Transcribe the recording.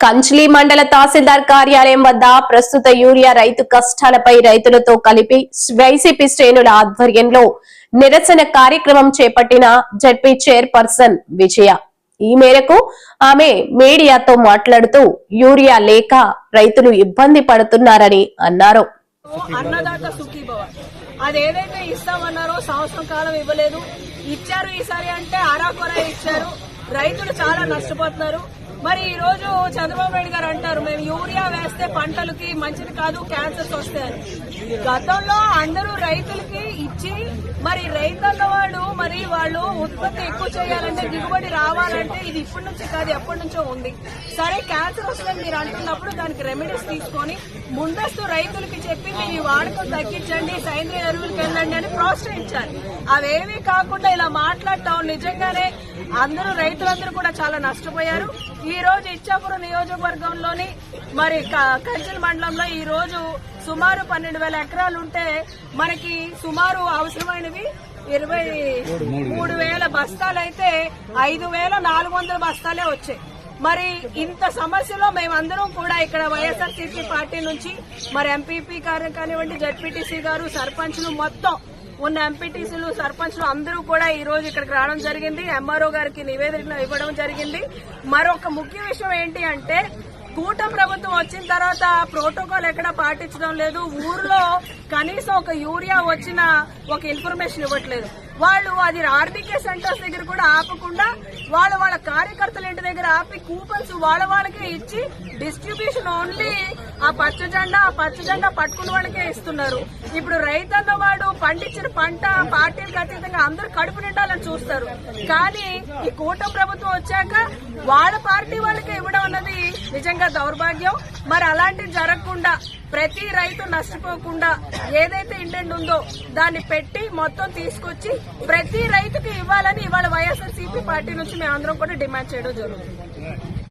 కంచిలి మండల తహసీల్దార్ కార్యాలయం వద్ద ప్రస్తుత యూరియా రైతు కష్టాలపై రైతులతో కలిపి వైసీపీ శ్రేణుల ఆధ్వర్యంలో నిరసన కార్యక్రమం చేపట్టిన జడ్పీ చైర్పర్సన్ విజయ. ఈ మేరకు ఆమె మీడియాతో మాట్లాడుతూ యూరియా లేక రైతులు ఇబ్బంది పడుతున్నారని అన్నారు. అన్నదాత సుఖీభవ అదేదైతే ఇస్తామన్నారో సంవత్సరం కాలం ఇవ్వలేదు, ఇచ్చారు ఈసారి అంటే ఆరాకొరా ఇచ్చారు. రైతులు చాలా నష్టపోతున్నారు. మరి ఈ రోజు చంద్రబాబు నాయుడు గారు అంటారు మేము యూరియా వేస్తే పంటలకి మంచిది కాదు, క్యాన్సర్స్ వస్తాయని. గతంలో అందరూ రైతులకి ఇచ్చి మరి రైతన్న వాళ్ళు ఉత్పత్తి ఎక్కువ చేయాలంటే దిగుబడి రావాలంటే ఇది ఇప్పటి నుంచి కాదు ఎప్పటి నుంచో ఉంది. సరే క్యాన్సర్ వస్తుందని మీరు అంటున్నప్పుడు దానికి రెమెడీస్ తీసుకొని ముందస్తు రైతులకి చెప్పి మీ వాడకం తగ్గించండి, సేంద్రియ ఎరువులకు వెళ్ళండి అని ప్రోత్సహించాలి. అవేమీ కాకుండా ఇలా మాట్లాడటం నిజంగానే అందరూ రైతులందరూ కూడా చాలా నష్టపోయారు. ఈ రోజు ఇచ్చాపురం నియోజకవర్గంలోని మరి కంచెల మండలంలో ఈ రోజు సుమారు 12,000 ఎకరాలు ఉంటే మనకి సుమారు అవసరమైనవి 23,000 బస్తాలైతే 5,400 బస్తాలే వచ్చాయి. మరి ఇంత సమస్యలో మేమందరం కూడా ఇక్కడ వైఎస్ఆర్సీపీ పార్టీ నుంచి మరి ఎంపీపీ గారు కానివ్వండి, జడ్పీటీసీ గారు, సర్పంచ్లు మొత్తం ఉన్న ఎంపీటీసీలు, సర్పంచ్లు అందరూ కూడా ఈ రోజు ఇక్కడికి రావడం జరిగింది. ఎంఆర్ఓ గారికి నివేదిక ఇవ్వడం జరిగింది. మరొక ముఖ్య విషయం ఏంటి అంటే కూటమి ప్రభుత్వం వచ్చిన తర్వాత ప్రోటోకాల్ ఎక్కడా పాటించడం లేదు. ఊర్లో కనీసం ఒక యూరియా వచ్చిన ఒక ఇన్ఫర్మేషన్ ఇవ్వట్లేదు. వాళ్ళు అది ఆర్బీకే సెంటర్స్ దగ్గర కూడా ఆపకుండా వాళ్ళ కార్యకర్తల ఇంటి దగ్గర ఆపి కూపన్స్ వాళ్ళకే ఇచ్చి డిస్ట్రిబ్యూషన్ ఓన్లీ ఆ పచ్చ జెండా పట్టుకున్న వాళ్ళకే ఇస్తున్నారు. ఇప్పుడు రైతన్న వాడు పండించిన పంట పార్టీలకు అతీతంగా అందరూ కడుపు నిండాలని చూస్తారు. కానీ ఈ కూటమి ప్రభుత్వం వచ్చాక వాళ్ళ పార్టీ వాళ్ళకే ఇవ్వడం అన్నది నిజంగా దౌర్భాగ్యం. మరి అలాంటివి జరగకుండా ప్రతి రైతు నష్టపోకుండా ఏదైతే ఇంటెంట్ ఉందో దాన్ని పెట్టి మొత్తం తీసుకొచ్చి ప్రతి రైతుకి ఇవ్వాలని ఇవాళ వైఎస్ఆర్సీపీ పార్టీ నుంచి మేమందరం కూడా డిమాండ్ చేయడం జరుగుతుంది.